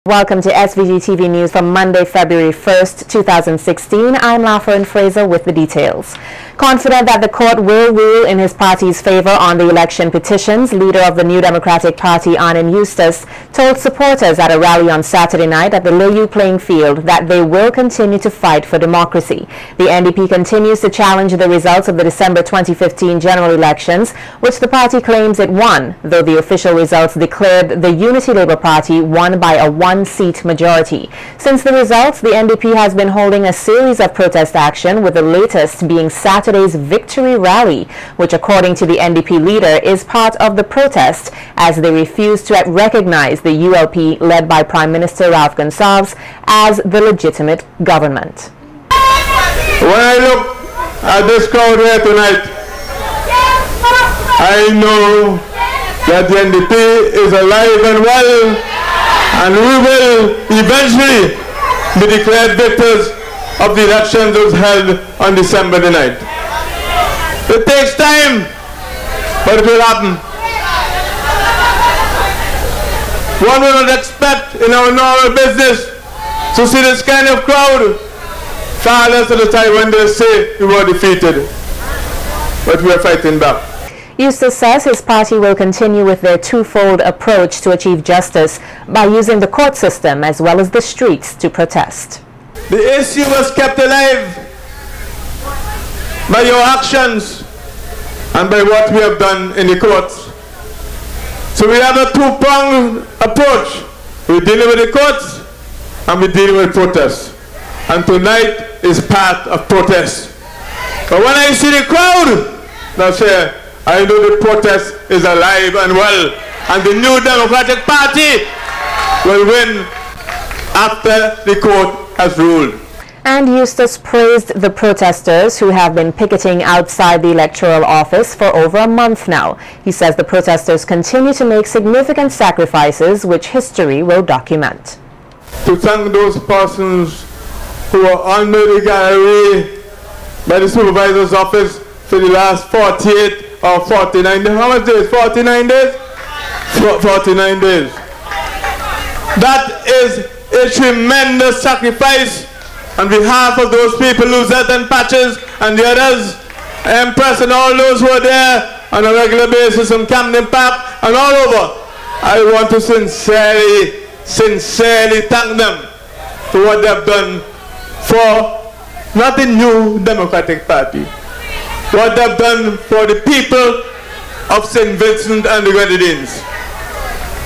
Welcome to SVG-TV News for Monday, February 1st, 2016. I'm Lafren Fraser with the details. Confident that the court will rule in his party's favor on the election petitions, leader of the New Democratic Party, Arnin Eustace, told supporters at a rally on Saturday night at the Loyu playing field that they will continue to fight for democracy. The NDP continues to challenge the results of the December 2015 general elections, which the party claims it won, though the official results declared the Unity Labour Party won by a one-seat majority. Since the results, the NDP has been holding a series of protest action, with the latest being Saturday's victory rally, which according to the NDP leader is part of the protest as they refuse to recognize the ULP led by Prime Minister Ralph Gonsalves as the legitimate government. When I look at this crowd here tonight, I know that the NDP is alive and well, and we will eventually be declared victors of the elections that was held on December the 9th. It takes time, but it will happen. One will not expect in our normal business to see this kind of crowd, far less at the time when they say we were defeated. But we are fighting back. Eustace says his party will continue with their twofold approach to achieve justice by using the court system as well as the streets to protest. The issue was kept alive by your actions and by what we have done in the courts. So we have a two-pronged approach. We're dealing with the courts and we're dealing with protests. And tonight is part of protest. But when I see the crowd, now say, I know the protest is alive and well, and the New Democratic Party will win after the court has ruled. And Eustace praised the protesters who have been picketing outside the electoral office for over a month now. He says the protesters continue to make significant sacrifices, which history will document. To thank those persons who are under the gallery by the supervisor's office for the last 48 or 49 days. How much days? 49 days? 49 days. That is a tremendous sacrifice on behalf of those people, Luzette and Patches and the others, Empress and all those who are there on a regular basis in Camden Park and all over. I want to sincerely thank them for what they have done for not the New Democratic Party, what they have done for the people of St. Vincent and the Grenadines,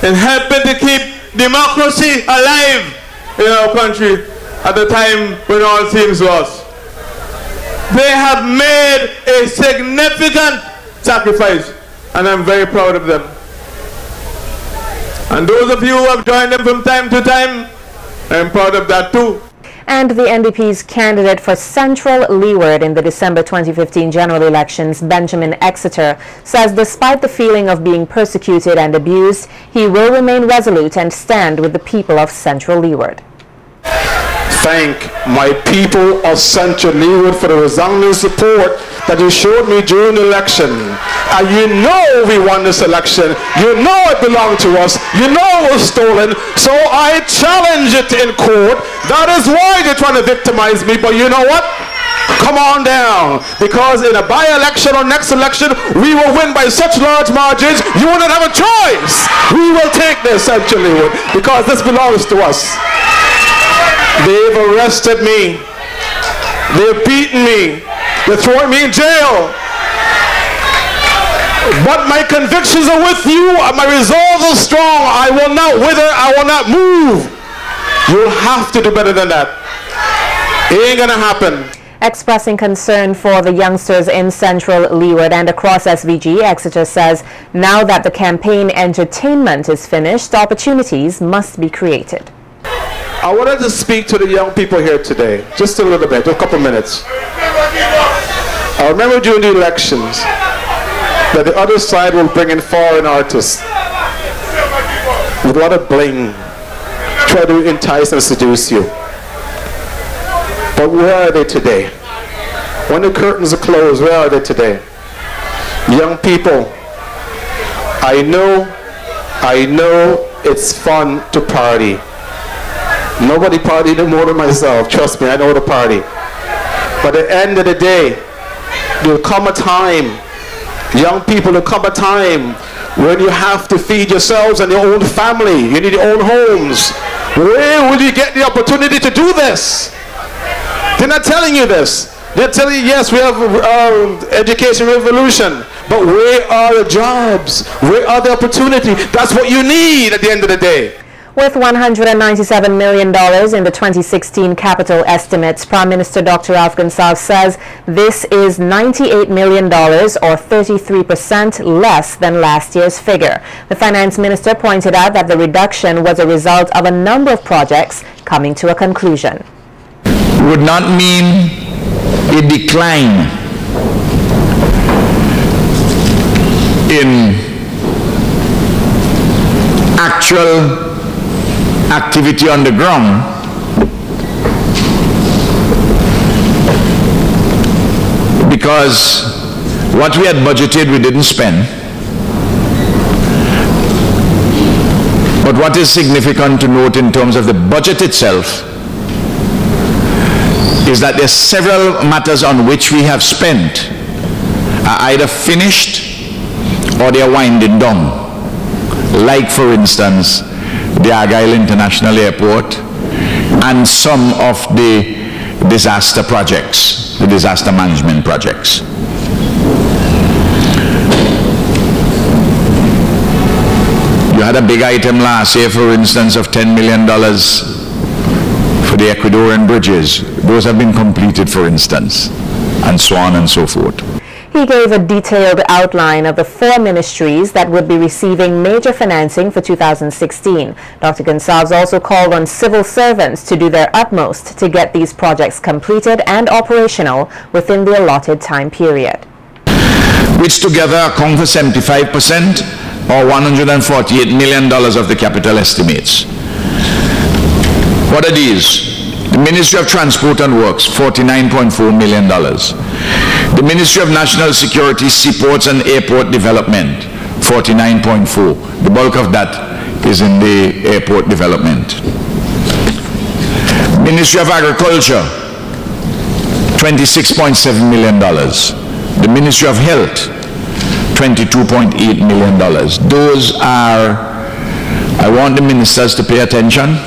in helping to keep democracy alive in our country at the time when all seems lost. They have made a significant sacrifice, and I'm very proud of them. And those of you who have joined them from time to time, I'm proud of that too. And the NDP's candidate for Central Leeward in the December 2015 general elections, Benjamin Exeter, says despite the feeling of being persecuted and abused, he will remain resolute and stand with the people of Central Leeward. Thank my people of Central Leeward for the resounding support that you showed me during the election. And you know we won this election. You know it belonged to us. You know it was stolen. So I challenge it in court. That is why they're trying to victimize me. But you know what? Come on down. Because in a by-election or next election, we will win by such large margins, you will not have a choice. We will take this, Central Leeward, because this belongs to us. They've arrested me. They've beaten me. They're throwing me in jail. But my convictions are with you. My resolve is strong. I will not wither. I will not move. You'll have to do better than that. It ain't gonna happen. Expressing concern for the youngsters in Central Leeward and across SVG, Exeter says now that the campaign entertainment is finished, opportunities must be created. I wanted to speak to the young people here today, just a little bit, a couple minutes. I remember during the elections that the other side will bring in foreign artists with a lot of bling, try to entice and seduce you. But where are they today? When the curtains are closed, where are they today? Young people, I know it's fun to party. Nobody party no more than myself. Trust me, I know the party. But at the end of the day, there'll come a time, young people, there'll come a time when you have to feed yourselves and your own family. You need your own homes. Where will you get the opportunity to do this? They're not telling you this. They're telling you, yes, we have education revolution, but where are the jobs? Where are the opportunity? That's what you need at the end of the day. With $197 million in the 2016 capital estimates, Prime Minister Dr. Alf Gonsalves says this is $98 million or 33% less than last year's figure. The finance minister pointed out that the reduction was a result of a number of projects coming to a conclusion. Would not mean a decline in actual activity on the ground, because what we had budgeted we didn't spend. But what is significant to note in terms of the budget itself is that there's several matters on which we have spent are either finished or they are winding down. Like, for instance, the Argyle International Airport and some of the disaster projects, the disaster management projects. You had a big item last year, for instance, of $10 million for the Ecuadorian bridges. Those have been completed, for instance, and so on and so forth. He gave a detailed outline of the 4 ministries that would be receiving major financing for 2016. Dr. Gonsalves also called on civil servants to do their utmost to get these projects completed and operational within the allotted time period. Which together account for 75% or $148 million of the capital estimates. What are these? The Ministry of Transport and Works, $49.4 million. The Ministry of National Security, Seaports and Airport Development, $49.4. The bulk of that is in the airport development. Ministry of Agriculture, $26.7 million. The Ministry of Health, $22.8 million. Those are, I want the ministers to pay attention.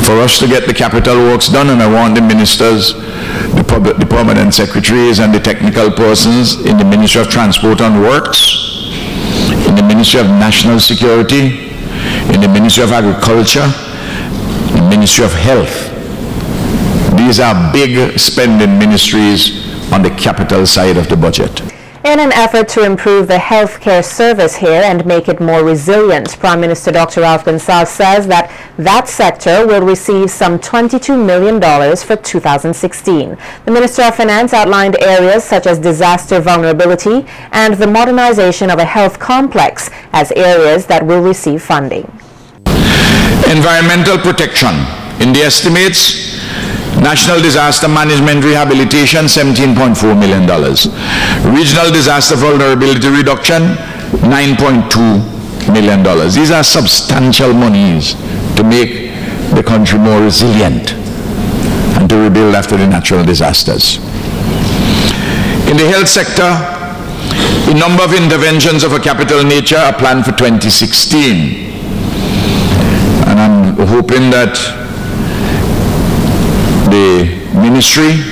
For us to get the capital works done, and I want the ministers, the permanent secretaries and the technical persons in the Ministry of Transport and Works, in the Ministry of National Security, in the Ministry of Agriculture, the Ministry of Health. These are big spending ministries on the capital side of the budget. In an effort to improve the healthcare service here and make it more resilient, Prime Minister Dr. Alf Gonsalves says that that sector will receive some $22 million for 2016. The Minister of Finance outlined areas such as disaster vulnerability and the modernization of a health complex as areas that will receive funding. Environmental protection. In the estimates, National Disaster Management Rehabilitation, $17.4 million. Regional Disaster Vulnerability Reduction, $9.2 million. These are substantial monies to make the country more resilient and to rebuild after the natural disasters. In the health sector, a number of interventions of a capital nature are planned for 2016. And I'm hoping that the ministry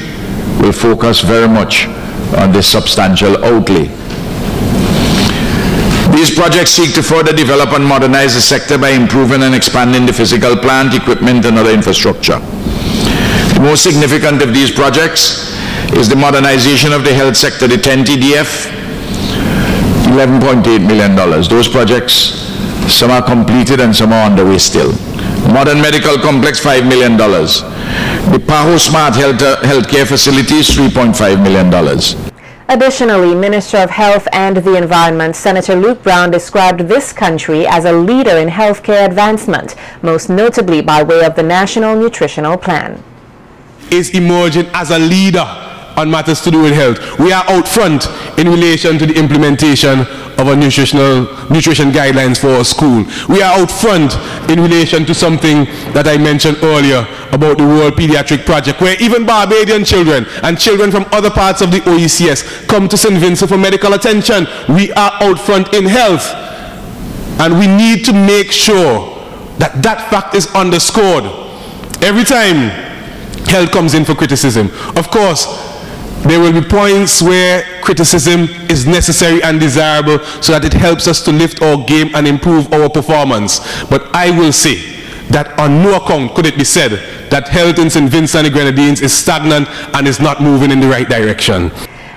will focus very much on this substantial outlay. These projects seek to further develop and modernize the sector by improving and expanding the physical plant, equipment and other infrastructure. The most significant of these projects is the modernization of the health sector, the 10 TDF, $11.8 million. Those projects, some are completed and some are underway still. Modern Medical Complex, $5 million. The Paho Smart Healthcare Facilities, $3.5 million. Additionally, Minister of Health and the Environment, Senator Luke Brown, described this country as a leader in healthcare advancement, most notably by way of the National Nutritional Plan. Is emerging as a leader on matters to do with health. We are out front in relation to the implementation of our nutrition guidelines for our school. We are out front in relation to something that I mentioned earlier about the World Pediatric Project, where even Barbadian children and children from other parts of the OECS come to St. Vincent for medical attention. We are out front in health, and we need to make sure that that fact is underscored every time health comes in for criticism. Of course, there will be points where criticism is necessary and desirable so that it helps us to lift our game and improve our performance. But I will say that on no account could it be said that health in St. Vincent and the Grenadines is stagnant and is not moving in the right direction.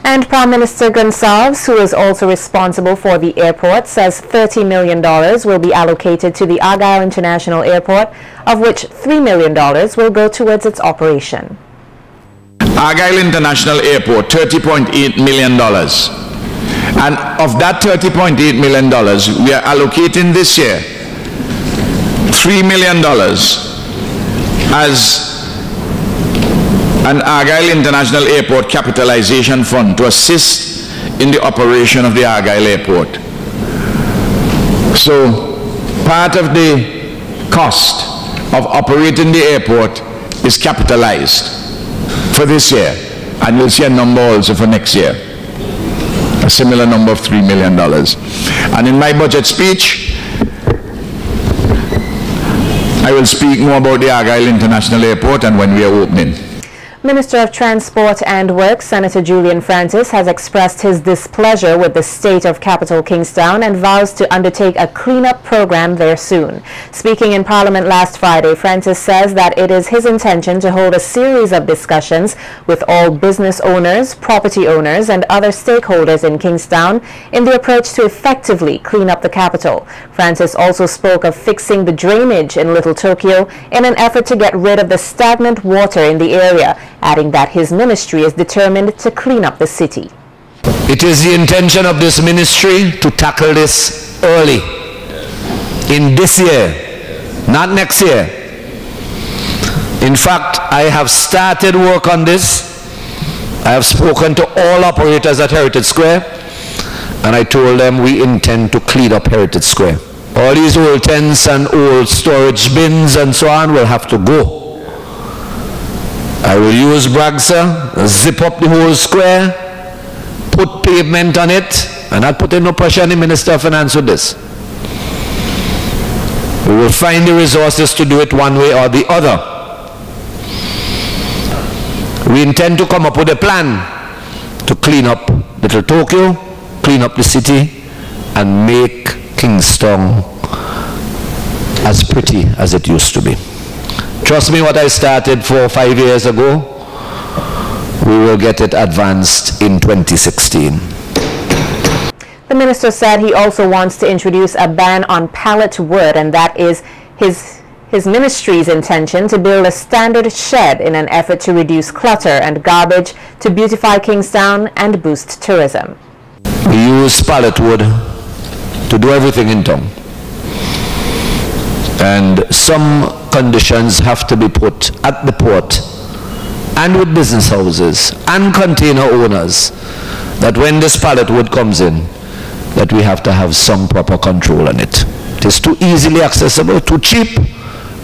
And Prime Minister Gonsalves, who is also responsible for the airport, says $30 million will be allocated to the Argyle International Airport, of which $3 million will go towards its operation. Argyle International Airport, $30.8 million. And of that $30.8 million, we are allocating this year $3 million as an Argyle International Airport capitalization fund to assist in the operation of the Argyle Airport. So part of the cost of operating the airport is capitalized for this year, and you'll see a number also for next year, a similar number of $3 million. And in my budget speech, I will speak more about the Argyle International Airport and when we are opening. Minister of Transport and Works, Senator Julian Francis, has expressed his displeasure with the state of capital Kingstown and vows to undertake a cleanup program there soon. Speaking in Parliament last Friday, Francis says that it is his intention to hold a series of discussions with all business owners, property owners and other stakeholders in Kingstown in the approach to effectively clean up the capital. Francis also spoke of fixing the drainage in Little Tokyo in an effort to get rid of the stagnant water in the area, adding that his ministry is determined to clean up the city. It is the intention of this ministry to tackle this early, in this year, not next year. In fact, I have started work on this. I have spoken to all operators at Heritage Square, and I told them we intend to clean up Heritage Square. All these old tents and old storage bins and so on will have to go. I will use Bragsa, zip up the whole square, put pavement on it, and I'll put in no pressure on the Minister of Finance with this. We will find the resources to do it one way or the other. We intend to come up with a plan to clean up Little Tokyo, clean up the city, and make Kingstown as pretty as it used to be. Trust me, what I started 4 or 5 years ago, we will get it advanced in 2016. The minister said he also wants to introduce a ban on pallet wood, and that is his ministry's intention to build a standard shed in an effort to reduce clutter and garbage, to beautify Kingstown and boost tourism. We use pallet wood to do everything in town. And some conditions have to be put at the port and with business houses and container owners that when this pallet wood comes in, that we have to have some proper control on it. It is too easily accessible, too cheap,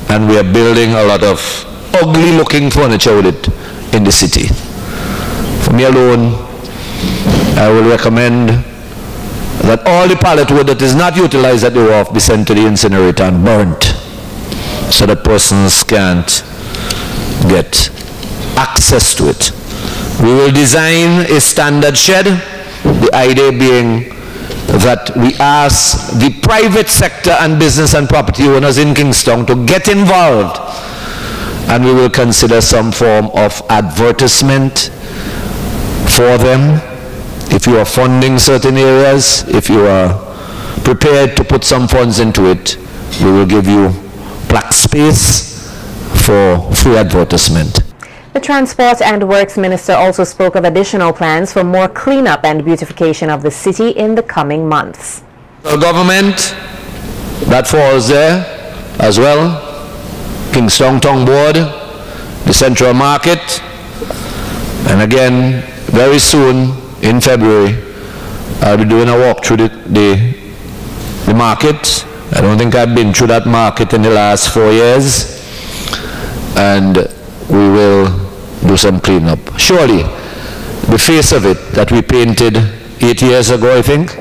and we are building a lot of ugly looking furniture with it in the city. For me alone, I will recommend that all the pallet wood that is not utilized at the wharf be sent to the incinerator and burnt, so that persons can't get access to it. We will design a standard shed, the idea being that we ask the private sector and business and property owners in Kingstown to get involved, and we will consider some form of advertisement for them. If you are funding certain areas, if you are prepared to put some funds into it, we will give you plaque space for free advertisement. The Transport and Works Minister also spoke of additional plans for more cleanup and beautification of the city in the coming months. The government, that falls there as well, Kingstown Town Board, the Central Market, And again, very soon, in February, I'll be doing a walk through the market. I don't think I've been through that market in the last 4 years. And we will do some cleanup. Surely, the face of it that we painted 8 years ago, I think,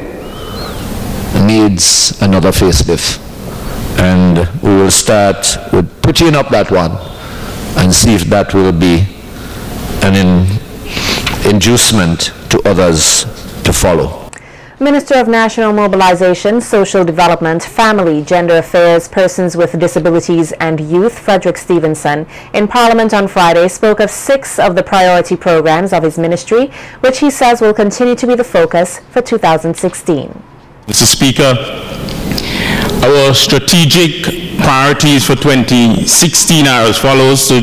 needs another facelift. And we will start with putting up that one and see if that will be an inducement to others to follow. Minister of National Mobilization, Social Development, Family, Gender Affairs, Persons with Disabilities and Youth, Frederick Stevenson, in Parliament on Friday spoke of 6 of the priority programs of his ministry, which he says will continue to be the focus for 2016. Mr. Speaker, our strategic priorities for 2016 are as follows: to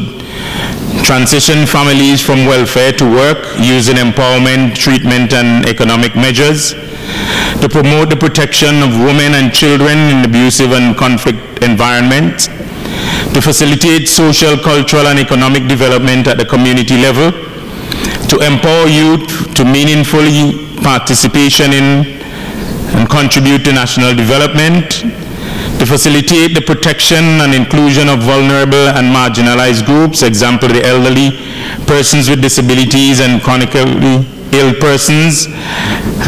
transition families from welfare to work using empowerment, treatment and economic measures, to promote the protection of women and children in abusive and conflict environments, to facilitate social, cultural and economic development at the community level, to empower youth to meaningfully participation in and contribute to national development, to facilitate the protection and inclusion of vulnerable and marginalized groups, example the elderly, persons with disabilities and chronically ill persons,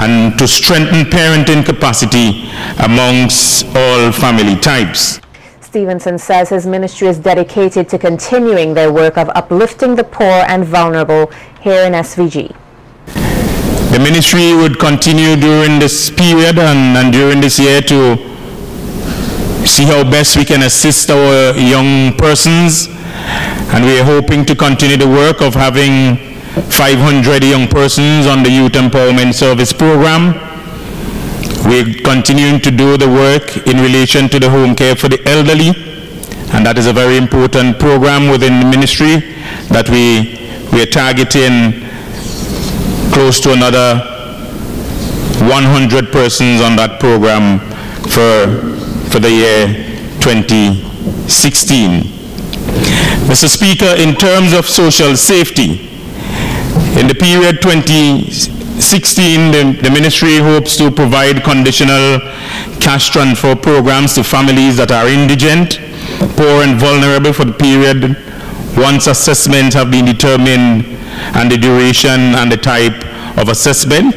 and to strengthen parenting capacity amongst all family types. Stevenson says his ministry is dedicated to continuing their work of uplifting the poor and vulnerable here in SVG. The ministry would continue during this period and during this year to see how best we can assist our young persons, and we are hoping to continue the work of having 500 young persons on the Youth Empowerment Service Program. We're continuing to do the work in relation to the home care for the elderly, and that is a very important program within the ministry that we are targeting close to another 100 persons on that program for the year 2016. Mr. Speaker, in terms of social safety, in the period 2016, the ministry hopes to provide conditional cash transfer programs to families that are indigent, poor and vulnerable for the period once assessments have been determined and the duration and the type of assessment.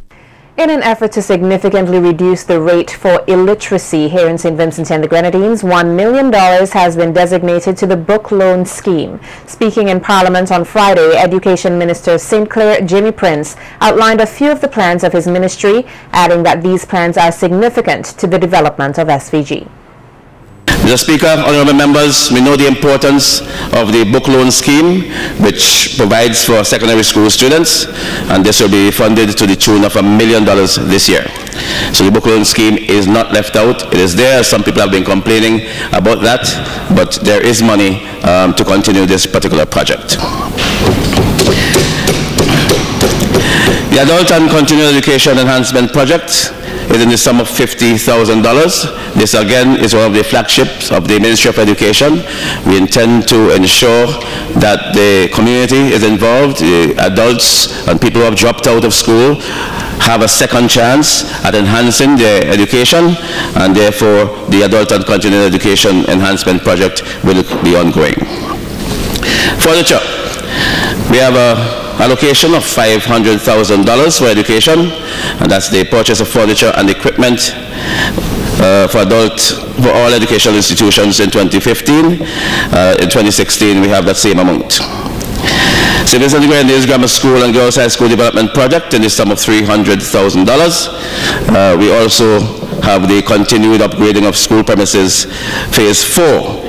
In an effort to significantly reduce the rate for illiteracy here in St. Vincent and the Grenadines, $1 million has been designated to the book loan scheme. Speaking in Parliament on Friday, Education Minister St. Clair Jimmy Prince outlined a few of the plans of his ministry, adding that these plans are significant to the development of SVG. Mr. Speaker, honourable members, we know the importance of the book loan scheme, which provides for secondary school students, and this will be funded to the tune of $1 million this year. So the book loan scheme is not left out. It is there. Some people have been complaining about that, but there is money to continue this particular project. The Adult and Continuing Education Enhancement Project is in the sum of $50,000. This again is one of the flagships of the Ministry of Education. We intend to ensure that the community is involved, the adults and people who have dropped out of school have a second chance at enhancing their education, and therefore the Adult and Continuing Education Enhancement Project will be ongoing. Furniture. We have a allocation of $500,000 for education, and that's the purchase of furniture and equipment for all educational institutions in 2015. In 2016, we have that same amount. St. Vincent and the Grenadines Grammar School and Girls High School Development Project in the sum of $300,000. We also have the continued upgrading of school premises, Phase 4.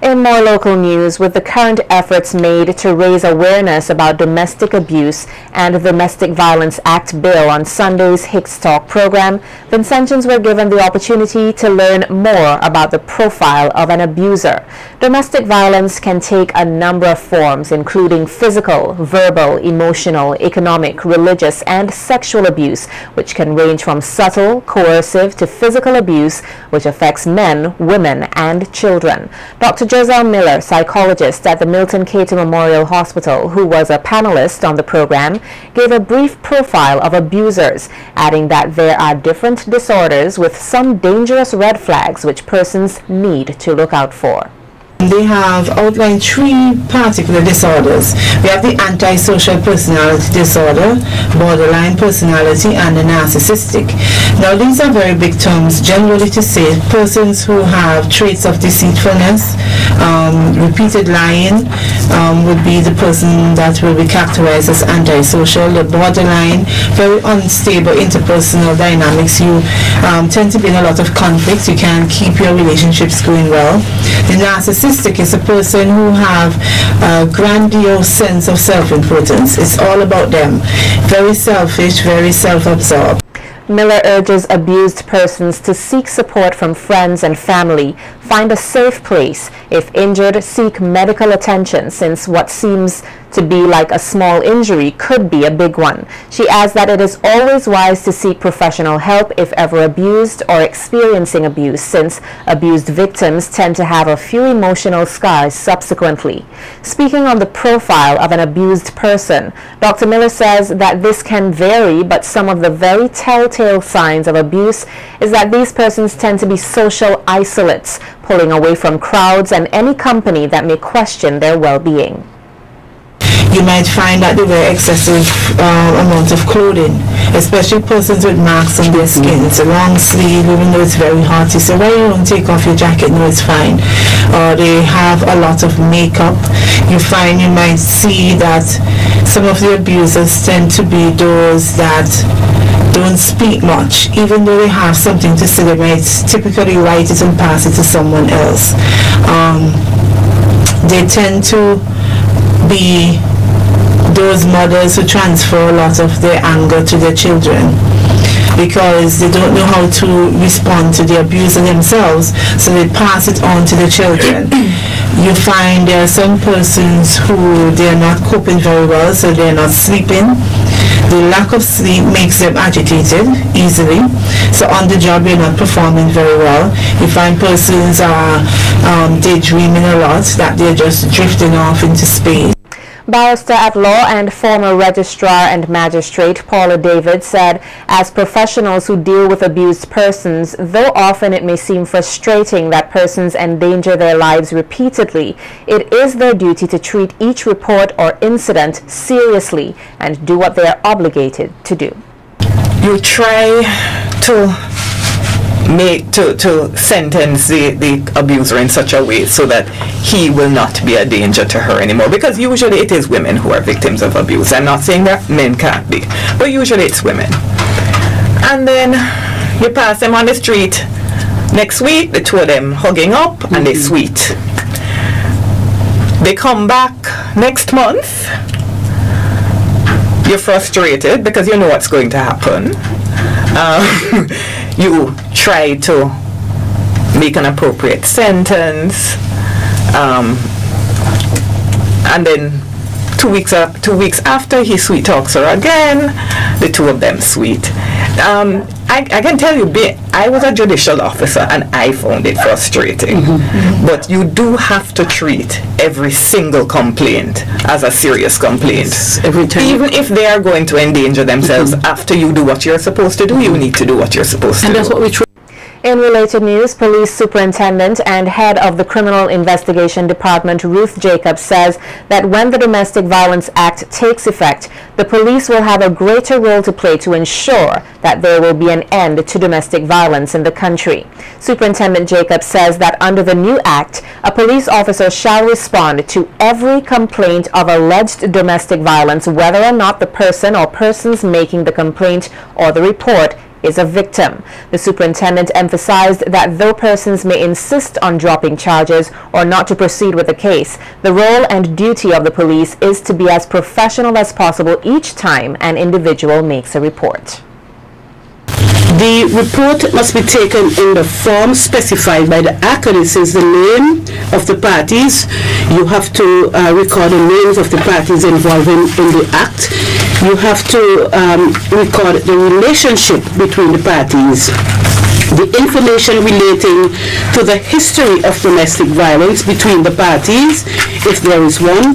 In more local news, with the current efforts made to raise awareness about domestic abuse and the Domestic Violence Act bill on Sunday's Hicks Talk program, Vincentians were given the opportunity to learn more about the profile of an abuser. Domestic violence can take a number of forms, including physical, verbal, emotional, economic, religious, and sexual abuse, which can range from subtle, coercive to physical abuse, which affects men, women, and children. Dr. Joseph Hazel Miller, psychologist at the Milton Cato Memorial Hospital, who was a panelist on the program, gave a brief profile of abusers, adding that there are different disorders with some dangerous red flags which persons need to look out for. They have outlined 3 particular disorders. We have the antisocial personality disorder, borderline personality, and the narcissistic. Now, these are very big terms, generally to say persons who have traits of deceitfulness, repeated lying would be the person that will be characterized as antisocial. The borderline, very unstable interpersonal dynamics. You tend to be in a lot of conflicts. You can't keep your relationships going well. The narcissistic is a person who have a grandiose sense of self-importance. It's all about them. Very selfish, very self-absorbed. Miller urges abused persons to seek support from friends and family, find a safe place. If injured, seek medical attention, since what seems to be like a small injury could be a big one. She adds that it is always wise to seek professional help if ever abused or experiencing abuse, since abused victims tend to have a few emotional scars subsequently. Speaking on the profile of an abused person, Dr. Miller says that this can vary, but some of the very telltale signs of abuse is that these persons tend to be social isolates, pulling away from crowds and any company that may question their well-being. You might find that they wear excessive amount of clothing, especially persons with marks on their skin. It's a long sleeve, even though it's very hot. You say, why you don't take off your jacket? No, it's fine. Or they have a lot of makeup. You might see that some of the abusers tend to be those that don't speak much. Even though they have something to say, they might typically write it and pass it to someone else. They tend to be those mothers who transfer a lot of their anger to their children because they don't know how to respond to the abuser themselves, so they pass it on to the children. You find there are some persons who they are not coping very well, so they are not sleeping. The lack of sleep makes them agitated easily, so on the job they're not performing very well. You find persons are daydreaming a lot, that they're just drifting off into space. Barrister at law and former registrar and magistrate Paula David said, as professionals who deal with abused persons, though often it may seem frustrating that persons endanger their lives repeatedly, it is their duty to treat each report or incident seriously and do what they are obligated to do. You try to sentence the abuser in such a way so that he will not be a danger to her anymore, because usually it is women who are victims of abuse. I'm not saying that men can't be, but usually it's women. And then you pass them on the street next week, the 2 of them hugging up, and they sweet. They come back next month, you're frustrated because you know what's going to happen. You try to make an appropriate sentence, and then 2 weeks after, he sweet talks her again. The 2 of them sweet. I can tell you, I was a judicial officer and I found it frustrating. But you do have to treat every single complaint as a serious complaint. Every time. Even if they are going to endanger themselves after you do what you're supposed to do, you need to do what you're supposed to do. And that's what we try. In related news, Police Superintendent and Head of the Criminal Investigation Department, Ruth Jacobs, says that when the Domestic Violence Act takes effect, the police will have a greater role to play to ensure that there will be an end to domestic violence in the country. Superintendent Jacobs says that under the new act, a police officer shall respond to every complaint of alleged domestic violence, whether or not the person or persons making the complaint or the report is a victim. The superintendent emphasized that though persons may insist on dropping charges or not to proceed with the case, the role and duty of the police is to be as professional as possible each time an individual makes a report. The report must be taken in the form specified by the Act, and it says the name of the parties. You have to record the names of the parties involved in the Act. you have to record the relationship between the parties, the information relating to the history of domestic violence between the parties, if there is one,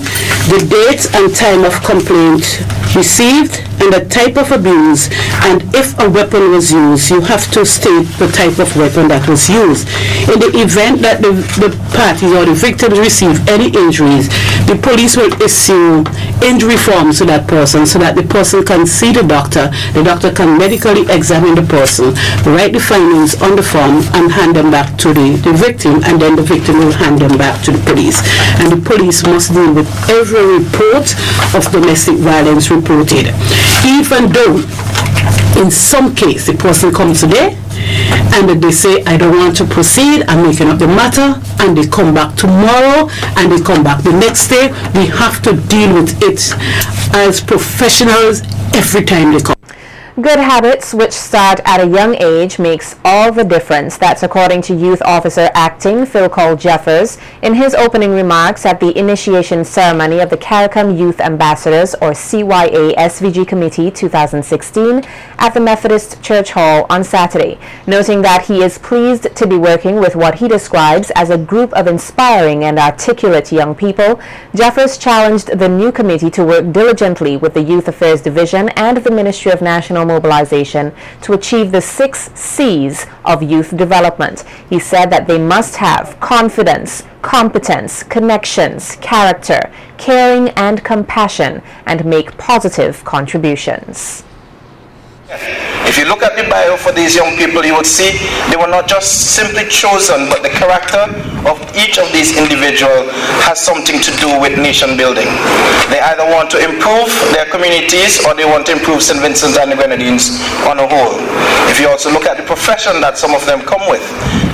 the date and time of complaint received, and the type of abuse, and if a weapon was used, you have to state the type of weapon that was used. In the event that the parties or the victims receive any injuries, the police will issue injury forms to that person so that the person can see the doctor can medically examine the person, write the findings on the form and hand them back to the victim, and then the victim will hand them back to the police. And the police must deal with every report of domestic violence reported. Even though in some case the person comes today and they say, I don't want to proceed, I'm making up the matter, and they come back tomorrow and they come back the next day, we have to deal with it as professionals every time they come. Good habits which start at a young age makes all the difference. That's according to Youth Officer Acting Phil Cole Jeffers in his opening remarks at the initiation ceremony of the CARICOM Youth Ambassadors or CYA SVG Committee 2016 at the Methodist Church Hall on Saturday, noting that he is pleased to be working with what he describes as a group of inspiring and articulate young people. Jeffers challenged the new committee to work diligently with the Youth Affairs Division and the Ministry of National Mobilization to achieve the 6 C's of youth development. He said that they must have confidence, competence, connections, character, caring and compassion, and make positive contributions. If you look at the bio for these young people, you would see they were not just simply chosen, but the character of each of these individuals has something to do with nation building. They either want to improve their communities or they want to improve St. Vincent and the Grenadines on a whole. If you also look at the profession that some of them come with,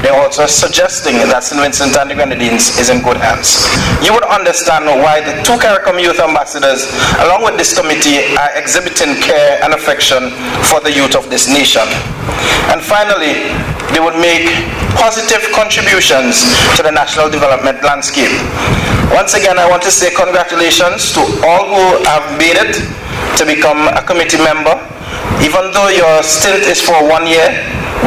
they're also suggesting that St. Vincent and the Grenadines is in good hands. You would understand why the 2 CARICOM Youth Ambassadors, along with this committee, are exhibiting care and affection for the youth of this nation. And finally, they would make positive contributions to the national development landscape. Once again, I want to say congratulations to all who have made it to become a committee member. Even though your stint is for 1 year,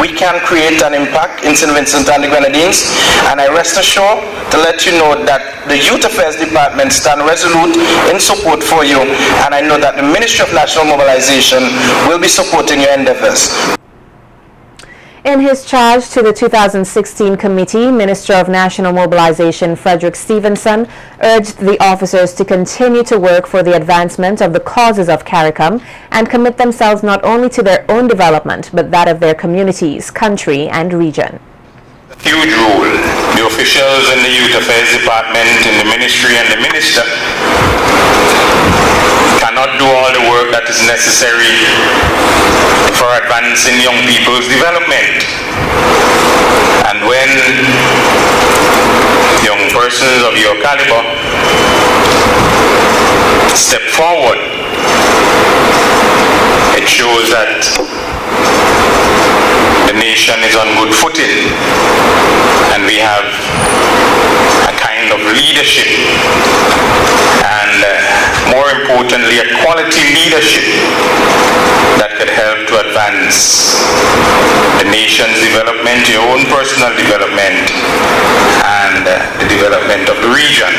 we can create an impact in St. Vincent and the Grenadines, and I rest assured to let you know that the Youth Affairs Department stand resolute in support for you, and I know that the Ministry of National Mobilization will be supporting your endeavors. In his charge to the 2016 committee, Minister of National Mobilization Frederick Stevenson urged the officers to continue to work for the advancement of the causes of CARICOM and commit themselves not only to their own development, but that of their communities, country, and region. Huge role. The officials in the Youth Affairs Department, in the Ministry, and the Minister cannot do all the work that is necessary for advancing young people's development. And when young persons of your caliber step forward, it shows that the nation is on good footing, and we have a kind of leadership, and more importantly, a quality leadership that could help to advance the nation's development, your own personal development, and the development of the region.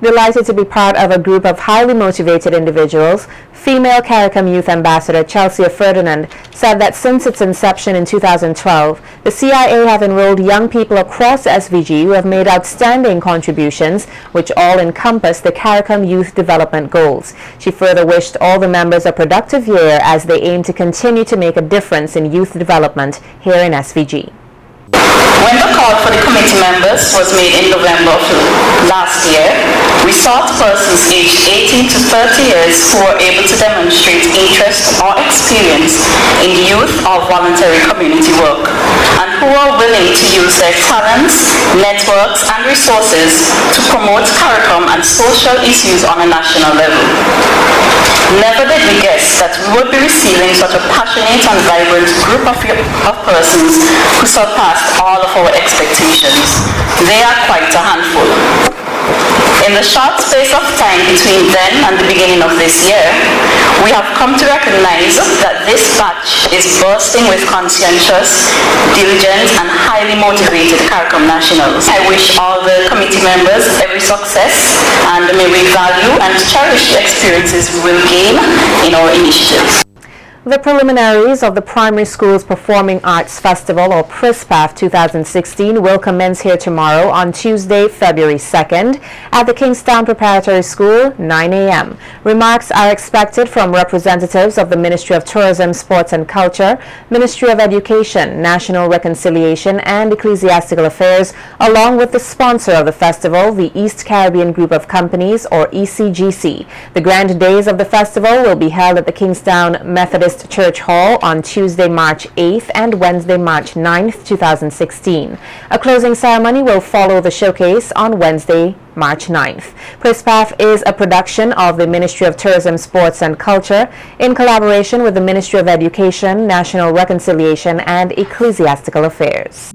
Delighted to be part of a group of highly motivated individuals, female CARICOM Youth Ambassador Chelsea Ferdinand said that since its inception in 2012, the CIA have enrolled young people across SVG who have made outstanding contributions, which all encompass the CARICOM Youth Development Goals. She further wished all the members a productive year as they aim to continue to make a difference in youth development here in SVG. When the call for the committee members was made in November of last year, we sought persons aged 18 to 30 years who were able to demonstrate interest or experience in youth or voluntary community work, and who are willing to use their talents, networks, and resources to promote CARICOM and social issues on a national level. Never did we guess that we would be receiving such a passionate and vibrant group of persons who surpassed all of our expectations. They are quite a handful. In the short space of time between then and the beginning of this year, We have come to recognize that this batch is bursting with conscientious, diligent, and highly motivated CARICOM nationals. I wish all the committee members every success, and may we value and cherish the experiences we will gain in our initiatives. The preliminaries of the Primary Schools Performing Arts Festival, or PRISPAF 2016, will commence here tomorrow on Tuesday, February 2nd at the Kingstown Preparatory School, 9 a.m. Remarks are expected from representatives of the Ministry of Tourism, Sports and Culture, Ministry of Education, National Reconciliation and Ecclesiastical Affairs, along with the sponsor of the festival, the East Caribbean Group of Companies, or ECGC. The grand days of the festival will be held at the Kingstown Methodist Church Hall on Tuesday, March 8th and Wednesday, March 9th, 2016. A closing ceremony will follow the showcase on Wednesday, March 9th. PRISPAF is a production of the Ministry of Tourism, Sports and Culture in collaboration with the Ministry of Education, National Reconciliation and Ecclesiastical Affairs.